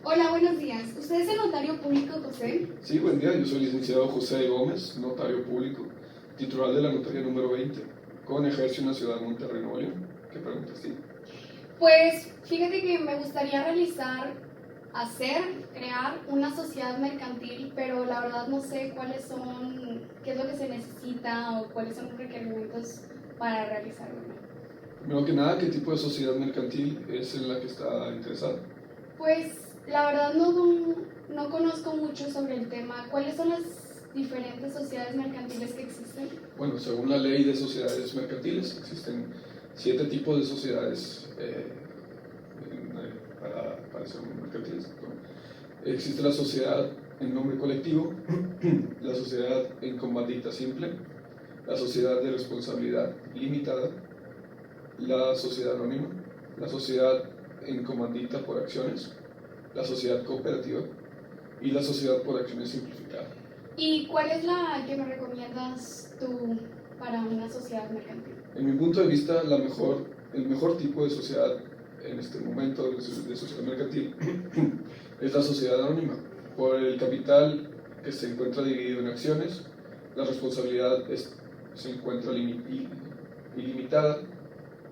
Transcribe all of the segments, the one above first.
Hola, buenos días. ¿Usted es el notario público, José? Sí, buen día. Yo soy el licenciado José Gómez, notario público, titular de la notaría número 20, con ejercicio en la ciudad de Monterrey, Nuevo León. ¿Qué preguntas tiene? Pues fíjate que me gustaría crear una sociedad mercantil, pero la verdad no sé qué es lo que se necesita o cuáles son los requerimientos para realizarlo. Primero que nada, ¿qué tipo de sociedad mercantil es en la que está interesado? Pues la verdad no conozco mucho sobre el tema. ¿Cuáles son las diferentes sociedades mercantiles que existen? Bueno, según la ley de sociedades mercantiles, existen 7 tipos de sociedades para ser mercantiles, ¿no? Existe la sociedad en nombre colectivo, la sociedad en comandita simple, la sociedad de responsabilidad limitada, la sociedad anónima, la sociedad en comandita por acciones, la sociedad cooperativa y la sociedad por acciones simplificada. ¿Y cuál es la que me recomiendas tú para una sociedad mercantil? En mi punto de vista, el mejor tipo de sociedad en este momento de sociedad mercantil es la sociedad anónima. Por el capital que se encuentra dividido en acciones, la responsabilidad se encuentra ilimitada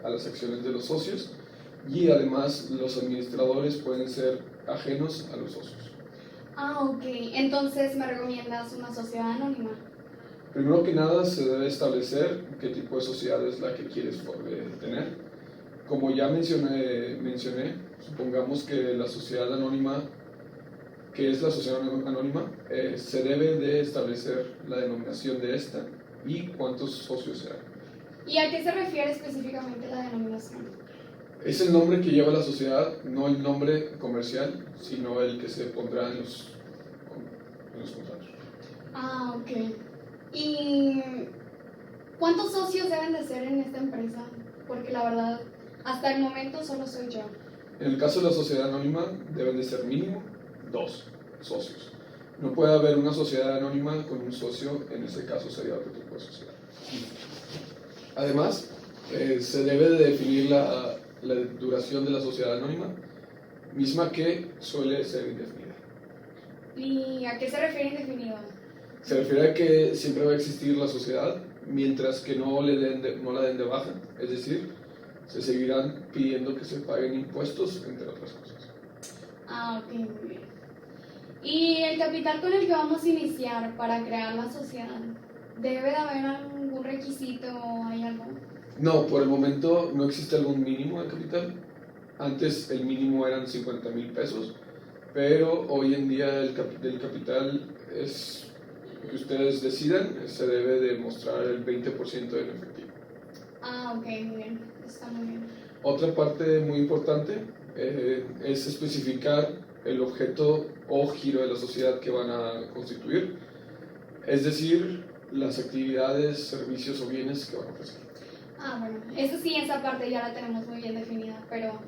a las acciones de los socios y además los administradores pueden ser ajenos a los socios. Ah, ok. Entonces me recomiendas una sociedad anónima. Primero que nada se debe establecer qué tipo de sociedad es la que quieres tener. Como ya mencioné, supongamos que la sociedad anónima, que es la sociedad anónima, se debe de establecer la denominación de esta y cuántos socios serán. ¿Y a qué se refiere específicamente la denominación? Es el nombre que lleva la sociedad, no el nombre comercial, sino el que se pondrá en los contratos. Ah, ok. ¿Y cuántos socios deben de ser en esta empresa? Porque la verdad, hasta el momento solo soy yo. En el caso de la sociedad anónima, deben de ser mínimo 2 socios. No puede haber una sociedad anónima con un socio, en ese caso sería otro tipo de sociedad. Además, se debe de definir la duración de la sociedad anónima, misma que suele ser indefinida. ¿Y a qué se refiere indefinido? Se refiere a que siempre va a existir la sociedad mientras que no la den de baja, es decir, se seguirán pidiendo que se paguen impuestos, entre otras cosas. Ah, ok, muy bien. ¿Y el capital con el que vamos a iniciar para crear la sociedad? ¿Debe de haber algún requisito o hay algo? No, por el momento no existe algún mínimo de capital. Antes el mínimo eran 50,000 pesos, pero hoy en día el capital es que ustedes decidan, se debe de mostrar el 20% en efectivo. Ah, ok, muy bien, está muy bien. Otra parte muy importante es especificar el objeto o giro de la sociedad que van a constituir, es decir, las actividades, servicios o bienes que van a ofrecer. Ah, bueno, eso sí, esa parte ya la tenemos muy bien definida, pero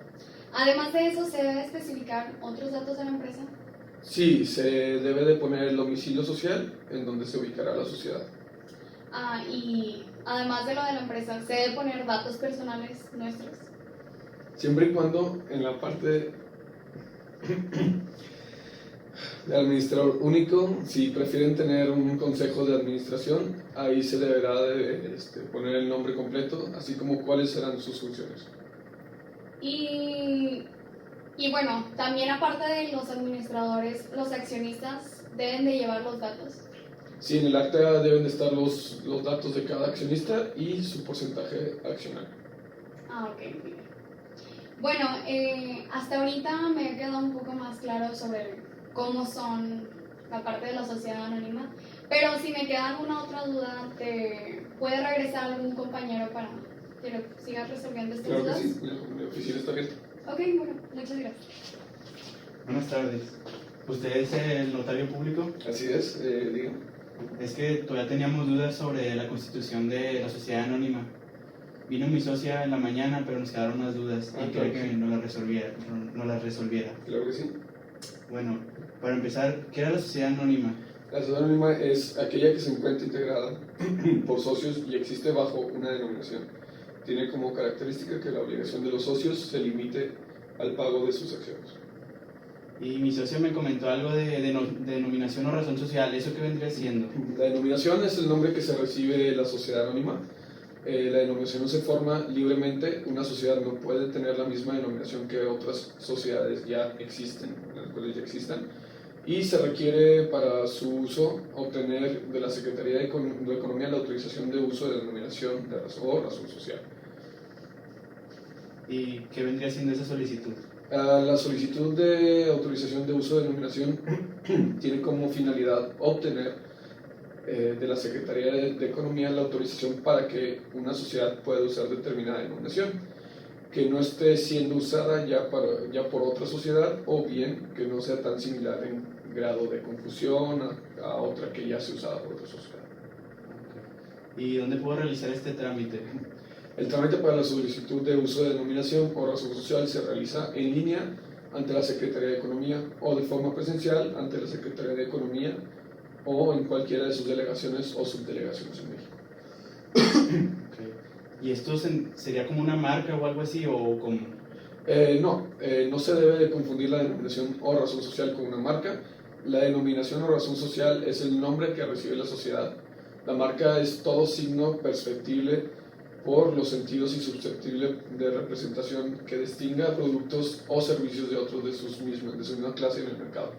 además de eso, ¿se debe especificar otros datos de la empresa? Sí, se debe de poner el domicilio social en donde se ubicará la sociedad. Ah, y además de lo de la empresa, ¿se debe poner datos personales nuestros? Siempre y cuando en la parte de administrador único, si prefieren tener un consejo de administración, ahí se deberá de poner el nombre completo, así como cuáles serán sus funciones. Y bueno, también aparte de los administradores, los accionistas deben de llevar los datos. Sí, en el acta deben de estar los datos de cada accionista y su porcentaje accionario. Ah, ok, muy bien. Bueno, hasta ahorita me ha quedado un poco más claro sobre cómo son la parte de la sociedad anónima, pero si me queda alguna otra duda, ¿te puede regresar algún compañero para que sigas resolviendo estas Claro que dudas? sí, mi oficina está abierta. Ok, bueno, muchas gracias. Buenas tardes. ¿Usted es el notario público? Así es, dígame. Es que todavía teníamos dudas sobre la constitución de la sociedad anónima. Vino mi socia en la mañana, pero nos quedaron unas dudas y claro quería que sí. no las resolviera. Claro que sí. Bueno, para empezar, ¿qué era la sociedad anónima? La sociedad anónima es aquella que se encuentra integrada por socios y existe bajo una denominación. Tiene como característica que la obligación de los socios se limite al pago de sus acciones. Y mi socio me comentó algo de denominación o razón social. ¿Eso qué vendría siendo? La denominación es el nombre que se recibe de la sociedad anónima. La denominación no se forma libremente. Una sociedad no puede tener la misma denominación que otras sociedades ya existen, las cuales ya existan. Y se requiere para su uso obtener de la Secretaría de Economía la autorización de uso de denominación de razón o razón social. ¿Y qué vendría siendo esa solicitud? La solicitud de autorización de uso de denominación tiene como finalidad obtener de la Secretaría de Economía la autorización para que una sociedad pueda usar determinada denominación, que no esté siendo usada ya por otra sociedad, o bien que no sea tan similar en grado de confusión a otra que ya sea usada por otra sociedad. ¿Y dónde puedo realizar este trámite? El trámite para la solicitud de uso de denominación o razón social se realiza en línea ante la Secretaría de Economía o de forma presencial ante la Secretaría de Economía o en cualquiera de sus delegaciones o subdelegaciones en México. Okay. ¿Y esto sería como una marca o algo así o como...? No se debe de confundir la denominación o razón social con una marca. La denominación o razón social es el nombre que recibe la sociedad. La marca es todo signo perceptible por los sentidos y susceptible de representación que distinga productos o servicios de otros de su misma clase en el mercado.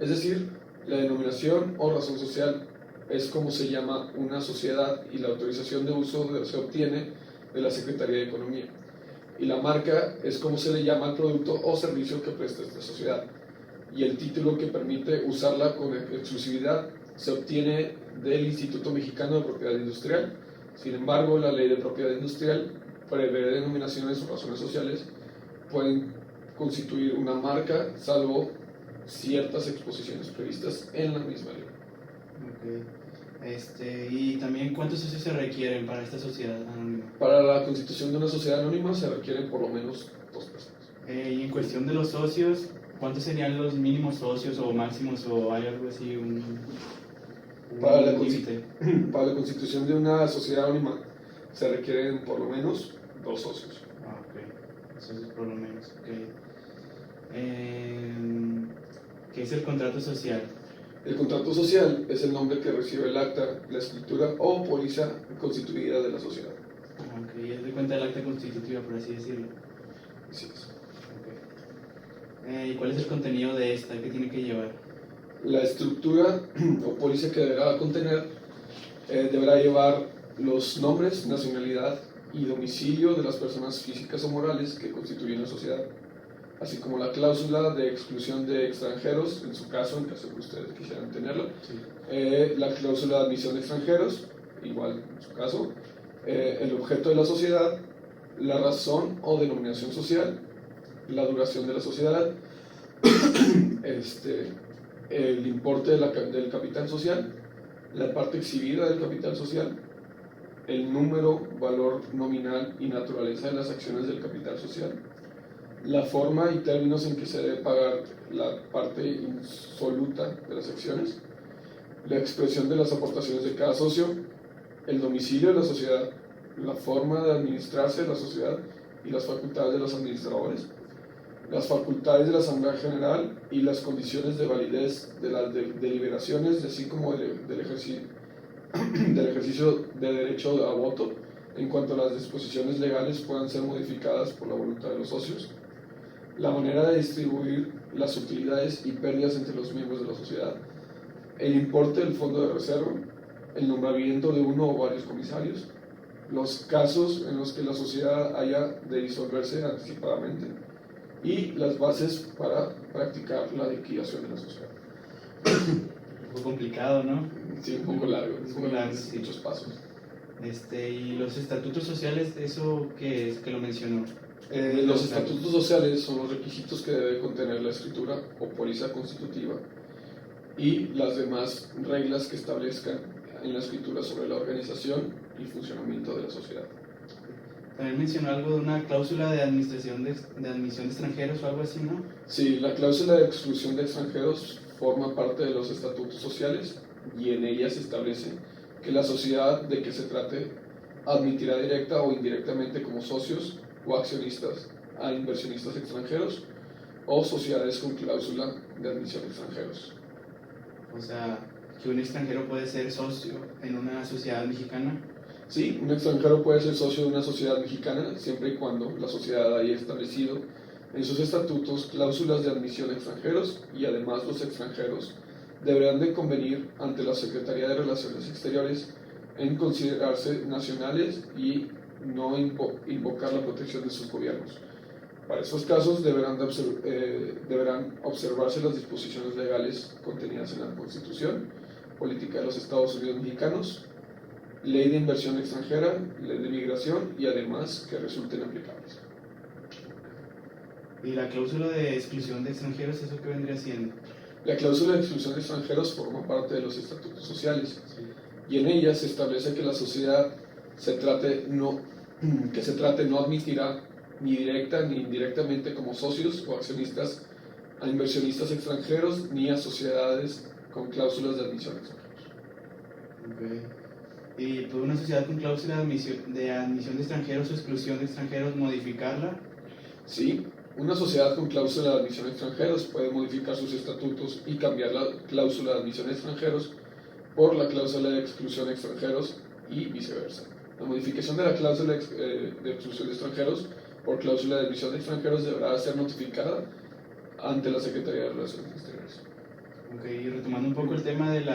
Es decir, la denominación o razón social es como se llama una sociedad y la autorización de uso se obtiene de la Secretaría de Economía. Y la marca es como se le llama al producto o servicio que presta esta sociedad. Y el título que permite usarla con exclusividad se obtiene del Instituto Mexicano de Propiedad Industrial. Sin embargo, la Ley de Propiedad Industrial prevé denominaciones o razones sociales pueden constituir una marca, salvo ciertas exposiciones previstas en la misma ley. Okay. ¿Y también cuántos socios se requieren para esta sociedad anónima? Para la constitución de una sociedad anónima se requieren por lo menos 2 personas. Y en cuestión de los socios, ¿cuántos serían los mínimos socios o máximos o hay algo así? Para la límite? Para la constitución de una sociedad anónima se requieren por lo menos 2 socios. Ok, socios por lo menos. Okay. ¿Qué es el contrato social? El contrato social es el nombre que recibe el acta, la escritura o póliza constituida de la sociedad. Ok, es de cuenta del acta constitutiva, por así decirlo. Así es. Okay. ¿Y cuál es el contenido de esta? ¿Qué tiene que llevar? La estructura o póliza que deberá contener deberá llevar los nombres, nacionalidad y domicilio de las personas físicas o morales que constituyen la sociedad, así como la cláusula de exclusión de extranjeros, en caso que ustedes quisieran tenerla, sí. La cláusula de admisión de extranjeros, igual en su caso, el objeto de la sociedad, la razón o denominación social, la duración de la sociedad, el importe del capital social, la parte exhibida del capital social, el número, valor nominal y naturaleza de las acciones del capital social, la forma y términos en que se debe pagar la parte insoluta de las acciones, la expresión de las aportaciones de cada socio, el domicilio de la sociedad, la forma de administrarse la sociedad y las facultades de los administradores, las facultades de la Asamblea General y las condiciones de validez de las deliberaciones, así como del ejercicio de derecho a voto en cuanto a las disposiciones legales puedan ser modificadas por la voluntad de los socios, la manera de distribuir las utilidades y pérdidas entre los miembros de la sociedad, el importe del fondo de reserva, el nombramiento de uno o varios comisarios, los casos en los que la sociedad haya de disolverse anticipadamente y las bases para practicar la liquidación de la sociedad. Un poco complicado, ¿no? Sí, un poco largo, sí. Muchos pasos. ¿Y los estatutos sociales, eso qué es, que lo mencionó? Los estatutos sociales son los requisitos que debe contener la escritura o póliza constitutiva y las demás reglas que establezcan en la escritura sobre la organización y funcionamiento de la sociedad. También mencionó algo de una cláusula de admisión de extranjeros o algo así, ¿no? Sí, la cláusula de exclusión de extranjeros forma parte de los estatutos sociales y en ella se establece que la sociedad de que se trate admitirá directa o indirectamente como socios o accionistas a inversionistas extranjeros o sociedades con cláusula de admisión de extranjeros. O sea, que un extranjero puede ser socio en una sociedad mexicana. Sí, un extranjero puede ser socio de una sociedad mexicana siempre y cuando la sociedad haya establecido en sus estatutos cláusulas de admisión a extranjeros, y además los extranjeros deberán de convenir ante la Secretaría de Relaciones Exteriores en considerarse nacionales y no invocar la protección de sus gobiernos. Para estos casos deberán observarse las disposiciones legales contenidas en la Constitución Política de los Estados Unidos Mexicanos, Ley de Inversión Extranjera, Ley de Migración y además que resulten aplicables. ¿Y la cláusula de exclusión de extranjeros, eso qué vendría siendo? La cláusula de exclusión de extranjeros forma parte de los estatutos sociales, Sí. y en ella se establece que la sociedad no admitirá ni directa ni indirectamente como socios o accionistas a inversionistas extranjeros ni a sociedades con cláusulas de admisión a extranjeros. Okay. ¿Y puede una sociedad con cláusula de admisión de extranjeros o exclusión de extranjeros modificarla? Sí, una sociedad con cláusula de admisión a extranjeros puede modificar sus estatutos y cambiar la cláusula de admisión a extranjeros por la cláusula de exclusión a extranjeros y viceversa. La modificación de la cláusula de exclusión de extranjeros por cláusula de admisión de extranjeros deberá ser notificada ante la Secretaría de Relaciones Exteriores. Ok, y retomando un poco el tema del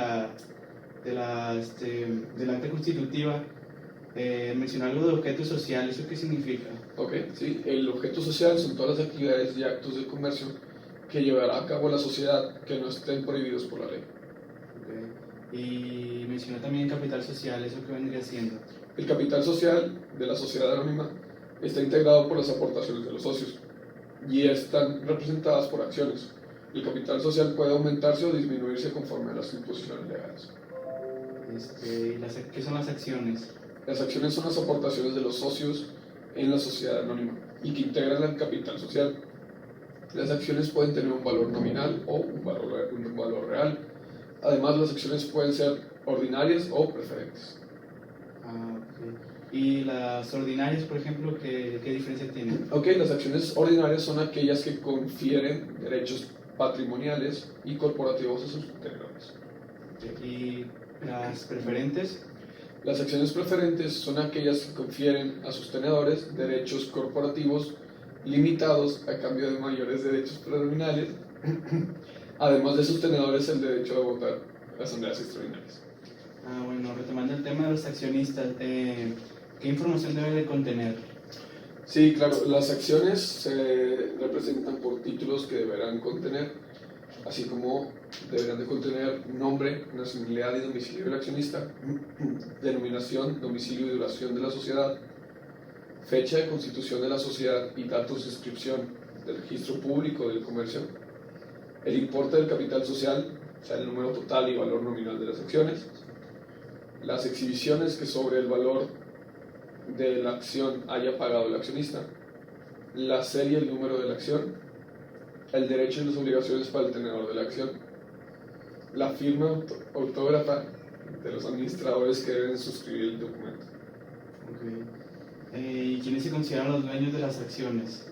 acta constitutiva, mencionar algo de objeto social, ¿eso qué significa? Ok, sí, el objeto social son todas las actividades y actos de comercio que llevará a cabo la sociedad que no estén prohibidos por la ley. Okay. Y mencionó también capital social, ¿eso qué vendría siendo? El capital social de la sociedad anónima está integrado por las aportaciones de los socios y están representadas por acciones. El capital social puede aumentarse o disminuirse conforme a las disposiciones legales. ¿Qué son las acciones? Las acciones son las aportaciones de los socios en la sociedad anónima y que integran el capital social. Las acciones pueden tener un valor nominal o un valor real. Además, las acciones pueden ser ordinarias o preferentes. Ah, ok. ¿Y las ordinarias, por ejemplo, qué diferencia tienen? Ok, las acciones ordinarias son aquellas que confieren derechos patrimoniales y corporativos a sus tenedores. ¿Y las preferentes? Las acciones preferentes son aquellas que confieren a sus tenedores derechos corporativos limitados a cambio de mayores derechos preliminares, además de sus tenedores el derecho a votar en asambleas extraordinarias. Bueno, retomando el tema de los accionistas, ¿qué información debe de contener? Sí, claro, las acciones se representan por títulos que deberán contener, así como deberán de contener nombre, nacionalidad y domicilio del accionista, denominación, domicilio y duración de la sociedad, fecha de constitución de la sociedad y datos de inscripción del registro público del comercio, el importe del capital social, o sea, el número total y valor nominal de las acciones, las exhibiciones que sobre el valor de la acción haya pagado el accionista, la serie y el número de la acción, el derecho y las obligaciones para el tenedor de la acción, la firma ortógrafa de los administradores que deben suscribir el documento. ¿Y quiénes se consideran los dueños de las acciones?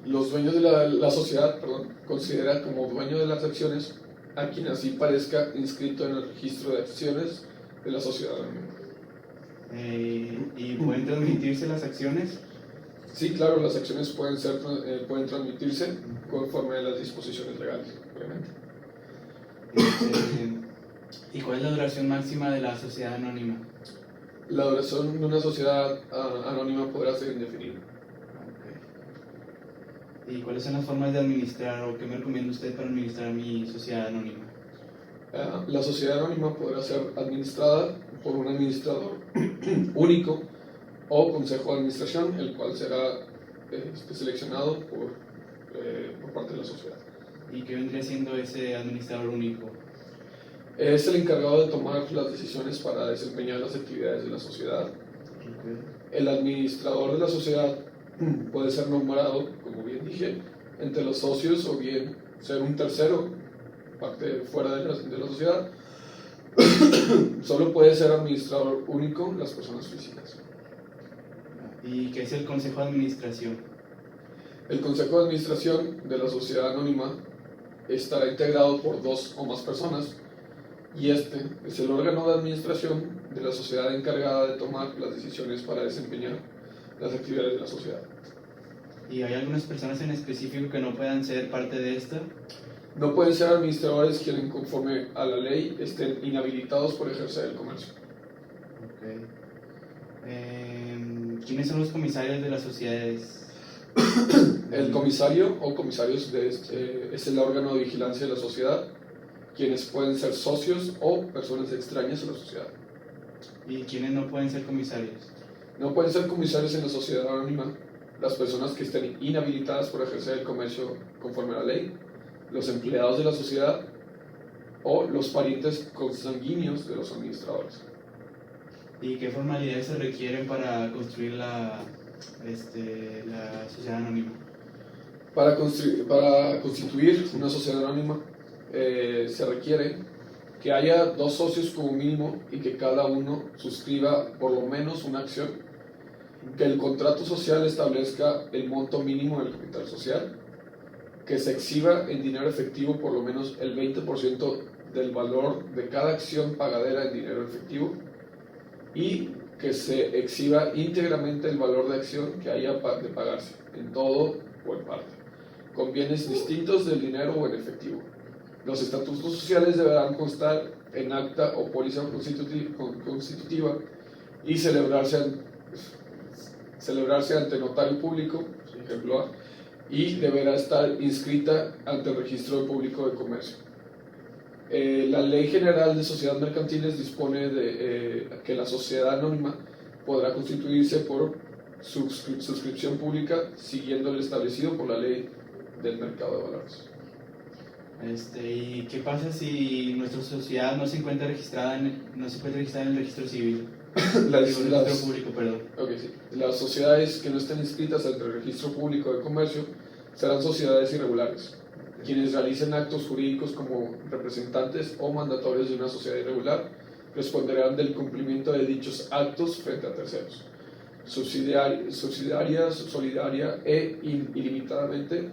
Los dueños de la sociedad, considera como dueño de las acciones a quien así parezca inscrito en el registro de acciones de la sociedad anónima. ¿Y pueden transmitirse las acciones? Sí, claro, las acciones pueden transmitirse conforme a las disposiciones legales, obviamente. ¿Y cuál es la duración máxima de la sociedad anónima? La duración de una sociedad anónima podrá ser indefinida. ¿Y cuáles son las formas de administrar o qué me recomienda usted para administrar mi sociedad anónima? La sociedad anónima podrá ser administrada por un administrador único o consejo de administración, el cual será seleccionado por parte de la sociedad. ¿Y qué vendría siendo ese administrador único? Es el encargado de tomar las decisiones para desempeñar las actividades de la sociedad. El administrador de la sociedad puede ser nombrado, como bien dije, entre los socios o bien ser un tercero, parte fuera de la sociedad. Solo puede ser administrador único las personas físicas. ¿Y qué es el consejo de administración? El Consejo de Administración de la Sociedad Anónima estará integrado por 2 o más personas y este es el órgano de administración de la sociedad encargada de tomar las decisiones para desempeñar las actividades de la sociedad. ¿Y hay algunas personas en específico que no puedan ser parte de esto? No pueden ser administradores quienes, conforme a la ley, estén inhabilitados por ejercer el comercio. Okay. ¿Quiénes son los comisarios de las sociedades? El comisario o comisarios es el órgano de vigilancia de la sociedad, quienes pueden ser socios o personas extrañas a la sociedad. ¿Y quiénes no pueden ser comisarios? No pueden ser comisarios en la sociedad anónima las personas que estén inhabilitadas por ejercer el comercio conforme a la ley, los empleados de la sociedad o los parientes consanguíneos de los administradores. ¿Y qué formalidades se requieren para construir la sociedad anónima? Para constituir una sociedad anónima se requiere que haya 2 socios como mínimo y que cada uno suscriba por lo menos una acción, que el contrato social establezca el monto mínimo del capital social, que se exhiba en dinero efectivo por lo menos el 20% del valor de cada acción pagadera en dinero efectivo y que se exhiba íntegramente el valor de acción que haya de pagarse, en todo o en parte, con bienes distintos del dinero o en efectivo. Los estatutos sociales deberán constar en acta o póliza constitutiva y celebrarse ante notario público, ejemplo A, y deberá estar inscrita ante el Registro Público de Comercio. La Ley General de Sociedades Mercantiles dispone de que la sociedad anónima podrá constituirse por suscripción pública siguiendo el establecido por la Ley del Mercado de Valores. ¿Y qué pasa si nuestra sociedad no se encuentra registrada en el registro civil? Registro público, perdón. Okay, sí. Las sociedades que no estén inscritas ante el Registro Público de Comercio serán sociedades irregulares. Quienes realicen actos jurídicos como representantes o mandatorios de una sociedad irregular responderán del cumplimiento de dichos actos frente a terceros, subsidiaria, solidaria e ilimitadamente,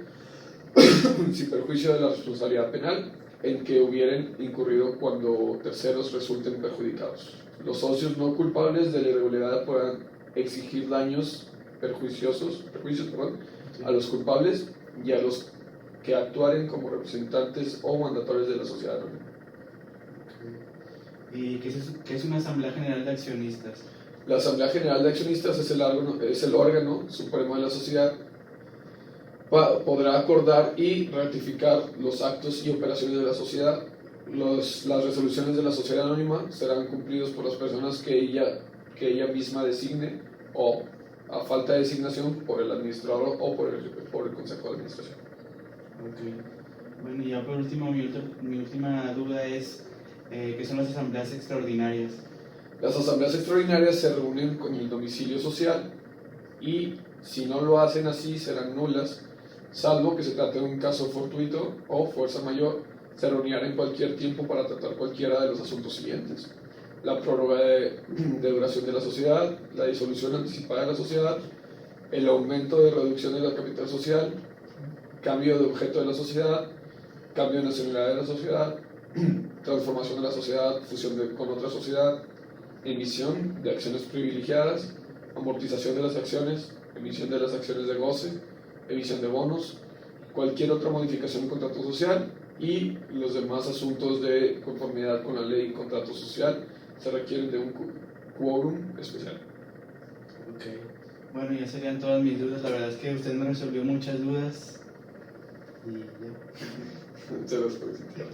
sin perjuicio de la responsabilidad penal en que hubieren incurrido cuando terceros resulten perjudicados. Los socios no culpables de la irregularidad podrán exigir daños perjuicios a los culpables y a los que actuaren como representantes o mandatorios de la sociedad anónima. ¿Y qué es una Asamblea General de Accionistas? La Asamblea General de Accionistas es el órgano supremo de la sociedad. Podrá acordar y ratificar los actos y operaciones de la sociedad. Las resoluciones de la sociedad anónima serán cumplidos por las personas que ella misma designe o, a falta de designación, por el administrador o por el Consejo de Administración. Okay. Bueno, y ya por último, mi última duda es ¿qué son las asambleas extraordinarias? Las asambleas extraordinarias se reúnen con el domicilio social y, si no lo hacen así, serán nulas, salvo que se trate de un caso fortuito o fuerza mayor. Se reunirán en cualquier tiempo para tratar cualquiera de los asuntos siguientes: la prórroga de duración de la sociedad, la disolución anticipada de la sociedad, el aumento de reducción de la capital social, cambio de objeto de la sociedad, cambio de nacionalidad de la sociedad, transformación de la sociedad, fusión con otra sociedad, emisión de acciones privilegiadas, amortización de las acciones, emisión de las acciones de goce, emisión de bonos, cualquier otra modificación en contrato social y los demás asuntos de conformidad con la ley y contrato social se requieren de un quórum especial. Okay. Bueno, ya serían todas mis dudas. La verdad es que usted me resolvió muchas dudas. Y ya. Muchas gracias por visitar.